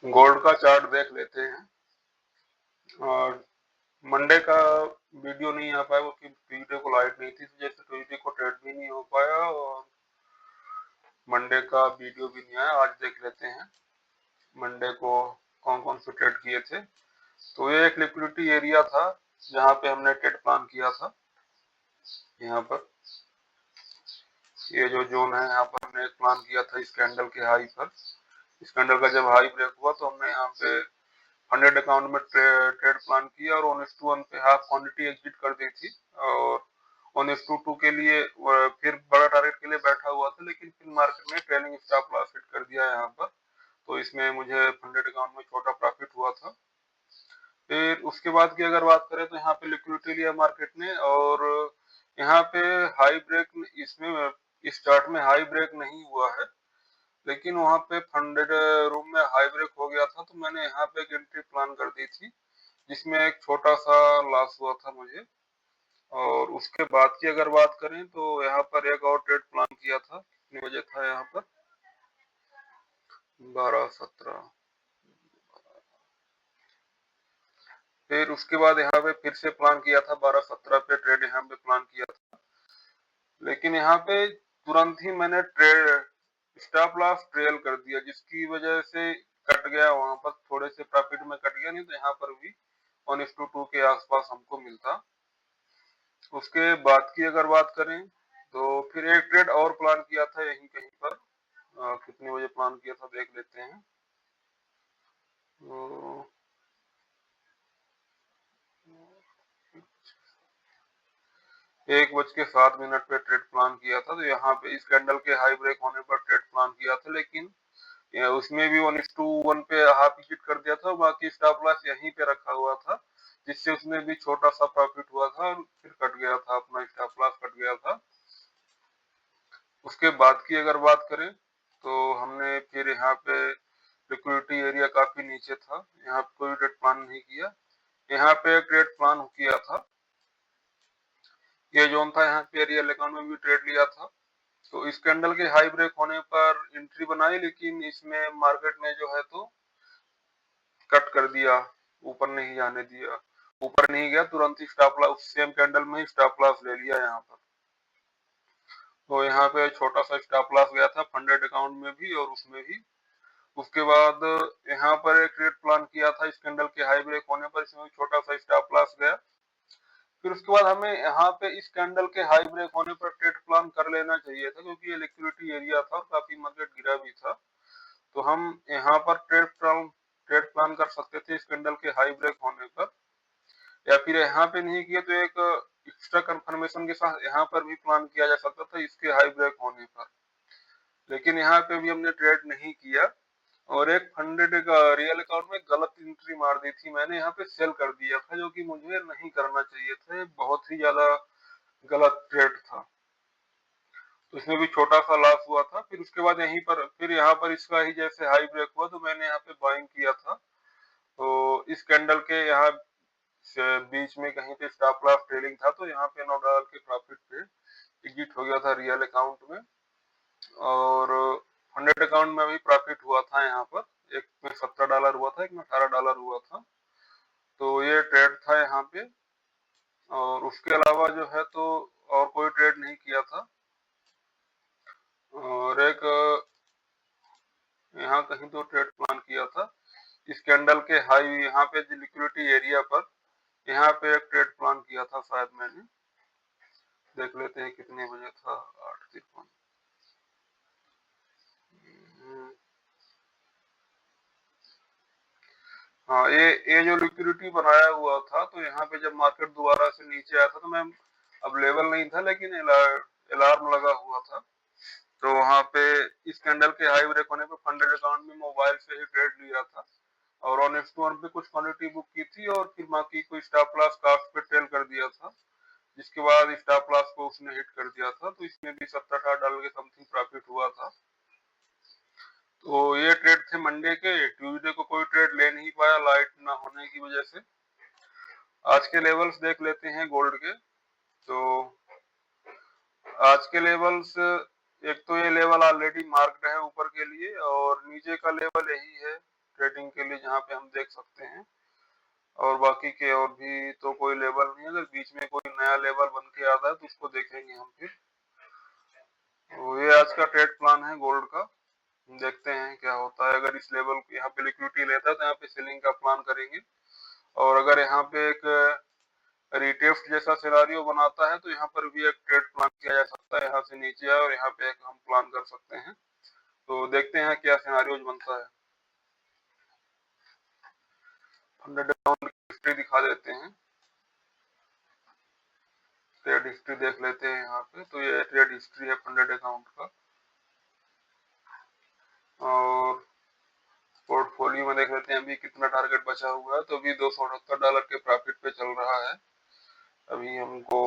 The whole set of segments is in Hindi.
गोल्ड का चार्ट देख लेते हैं। और मंडे का वीडियो नहीं आ पाया क्योंकि ट्यूजडे को लाइट नहीं थी, जैसे ट्यूजडे को ट्रेड भी नहीं हो पाया और मंडे का वीडियो भी नहीं आया। आज देख लेते हैं मंडे को कौन कौन से ट्रेड किए थे। तो ये एक लिक्विडिटी एरिया था जहां पे हमने ट्रेड प्लान किया था। यहाँ पर ये जो जोन है यहाँ पर हमने एक प्लान किया था इस कैंडल के हाई पर। इस कैंडल का जब हाई ब्रेक हुआ तो हमने यहाँ पे 100 अकाउंट में ट्रेड प्लान किया और 1:1 पे हाफ क्वांटिटी एग्जिट कर दी थी। और 1:2 के लिए फिर बड़ा टारगेट के लिए बैठा हुआ था, लेकिन फिर मार्केट ने ट्रेलिंग स्टॉप लॉस हिट कर दिया यहाँ पर। तो इसमें मुझे 100 अकाउंट में छोटा प्रॉफिट हुआ था। फिर उसके बाद की अगर बात करें तो यहाँ पे लिक्विडिटी लिया मार्केट ने और यहाँ पे हाई ब्रेक, इसमें इस चार्ट में हाई ब्रेक नहीं हुआ है, लेकिन वहां पे फंडेड रूम में हाई ब्रेक हो गया था। तो मैंने यहाँ पे एक एंट्री प्लान कर दी थी जिसमें एक छोटा सा लॉस हुआ था मुझे। और उसके बाद की अगर बात करें तो यहाँ पर एक और ट्रेड प्लान किया था। कितने बजे था यहाँ पर? 12:17। फिर उसके बाद यहाँ पे फिर से प्लान किया था 12:17 पे ट्रेड यहाँ पे प्लान किया था, लेकिन यहाँ पे तुरंत ही मैंने ट्रेड स्टॉप लॉस ट्रेल कर दिया, जिसकी वजह से कट गया। वहां पर थोड़े से प्रॉफिट में कट गया, नहीं तो यहाँ पर भी 1:2 के आसपास हमको मिलता। उसके बाद की अगर बात करें तो फिर एक ट्रेड और प्लान किया था यहीं कहीं पर। कितने बजे प्लान किया था देख लेते हैं। तो 1:07 पे ट्रेड प्लान किया था। तो यहाँ पे इस कैंडल के हाई ब्रेक होने पर ट्रेड प्लान किया था, लेकिन उसमें भी 1:1 पे हाफ विजिट कर दिया था। बाकी स्टॉप लॉस यहीं पे रखा हुआ था, जिससे उसमें भी छोटा सा प्रॉफिट हुआ था और फिर कट गया था, अपना स्टॉप लॉस कट गया था। उसके बाद की अगर बात करें तो हमने फिर यहाँ पे लिक्विडिटी एरिया काफी नीचे था, यहाँ पे कोई ट्रेड प्लान नहीं किया। यहाँ पे एक ट्रेड प्लान किया था, ये जोन था यहाँ पे रियल अकाउंट में भी ट्रेड लिया था। तो इस कैंडल के हाई ब्रेक होने पर एंट्री बनाई, लेकिन इसमें मार्केट ने जो है तो कट कर दिया, ऊपर नहीं जाने दिया। ऊपर नहीं गया, तुरंत ही स्टॉप लॉस सेम कैंडल में ही स्टॉप लॉस ले लिया यहाँ पर। तो यहाँ पे छोटा सा स्टॉप लॉस गया था फंडेड अकाउंट में भी और उसमें भी। उसके बाद यहाँ पर एक ट्रेड प्लान किया था इस कैंडल के हाई ब्रेक होने पर, इसमें छोटा सा स्टॉप लॉस गया। फिर उसके बाद हमें यहाँ पे इस कैंडल के हाई ब्रेक होने पर ट्रेड प्लान कर लेना चाहिए था, क्योंकि ये लिक्विडिटी एरिया था और काफी मार्केट गिरा भी था। तो हम यहाँ पर ट्रेड प्लान कर सकते थे इस कैंडल के हाई ब्रेक होने पर, या फिर यहाँ पे नहीं किया तो एक एक्स्ट्रा कंफर्मेशन के साथ यहाँ पर भी प्लान किया जा सकता था इसके हाई ब्रेक होने पर। लेकिन यहाँ पे भी हमने ट्रेड नहीं किया और एक फंडेड रियल अकाउंट में गलत एंट्री मार दी थी मैंने, यहाँ पे सेल कर दिया था, जो कि मुझे नहीं करना चाहिए था। बहुत ही ज्यादा गलत ट्रेड था। तो इसमें भी छोटा सा लॉस हुआ था। फिर उसके बाद यहीं पर फिर यहाँ पर इसका ही जैसे हाई ब्रेक हुआ तो मैंने यहाँ पे बाइंग किया था। तो इस कैंडल के यहाँ बीच में कहीं पे स्टॉप लॉस ट्रेलिंग था, तो यहाँ पे $9 के प्रॉफिट पे एग्जिट हो गया था रियल अकाउंट में। और 100 अकाउंट में भी प्रॉफिट हुआ था यहाँ पर, एक में $17 हुआ था, एक में $18 हुआ था। तो ये ट्रेड था यहाँ पे। और उसके अलावा जो है तो और कोई ट्रेड नहीं किया था। और एक यहाँ कहीं तो ट्रेड प्लान किया था इस कैंडल के हाई यहाँ पे लिक्विडिटी एरिया पर, यहाँ पे एक ट्रेड प्लान किया था शायद मैंने। देख लेते हैं कितने बजे था। 8:53। हाँ, ये जो लिक्विडिटी बनाया हुआ था, तो यहाँ पे जब मार्केट दोबारा से नीचे आया था तो मैं अब लेवल नहीं था, लेकिन अलार्म लगा हुआ था। तो वहाँ पे इस कैंडल के हाई ब्रेक होने पे फंडेड अकाउंट में मोबाइल से ही ट्रेड लिया था और ऑन एक्सटोन पे कुछ क्वांटिटी बुक की थी और फिर बाकी को स्टॉप लॉस कास्ट पे ट्रेल कर दिया था, जिसके बाद स्टॉप लॉस को उसने हिट कर दिया था। तो इसमें भी $17-18 के समथिंग प्रॉफिट हुआ था। तो ये ट्रेड थे मंडे के। ट्यूसडे को कोई ट्रेड ले नहीं पाया लाइट ना होने की वजह से। आज के लेवल्स देख लेते हैं गोल्ड के। तो आज के लेवल्स, एक तो ये लेवल ऑलरेडी मार्क्ड है ऊपर के लिए और नीचे का लेवल यही है ट्रेडिंग के लिए जहाँ पे हम देख सकते हैं। और बाकी के और भी तो कोई लेवल नहीं है, अगर बीच में कोई नया लेवल बन के आता है तो उसको देखेंगे हम फिर। तो ये आज का ट्रेड प्लान है गोल्ड का, देखते हैं क्या होता है। अगर इस लेवल यहाँ पे लिक्विडिटी लेता है तो यहाँ पे सेलिंग का प्लान करेंगे, और अगर यहाँ पे एक रिटेस्ट जैसा सिनारियो बनाता है तो यहाँ पर भी एक ट्रेड प्लान किया जा सकता है, यहाँ से नीचे आए और यहाँ पे एक हम प्लान कर सकते हैं। तो देखते हैं क्या सिनारियोज बनता है। 100 अकाउंट की हिस्ट्री दिखा देते हैं, ट्रेड हिस्ट्री देख लेते हैं यहाँ पे। तो ये ट्रेड हिस्ट्री है 100 अकाउंट का, और पोर्टफोलियो में देख लेते हैं अभी कितना टारगेट बचा हुआ है। तो अभी $278 के प्रॉफिट पे चल रहा है। अभी हमको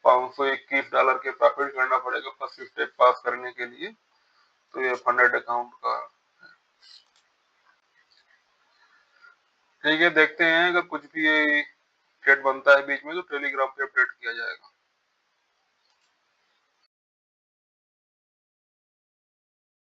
$521 के प्रॉफिट करना पड़ेगा फर्स्ट स्टेप पास करने के लिए। तो ये 100 अकाउंट का ठीक है। देखते हैं अगर कुछ भी ट्रेड बनता है बीच में तो टेलीग्राम पे अपडेट किया जाएगा।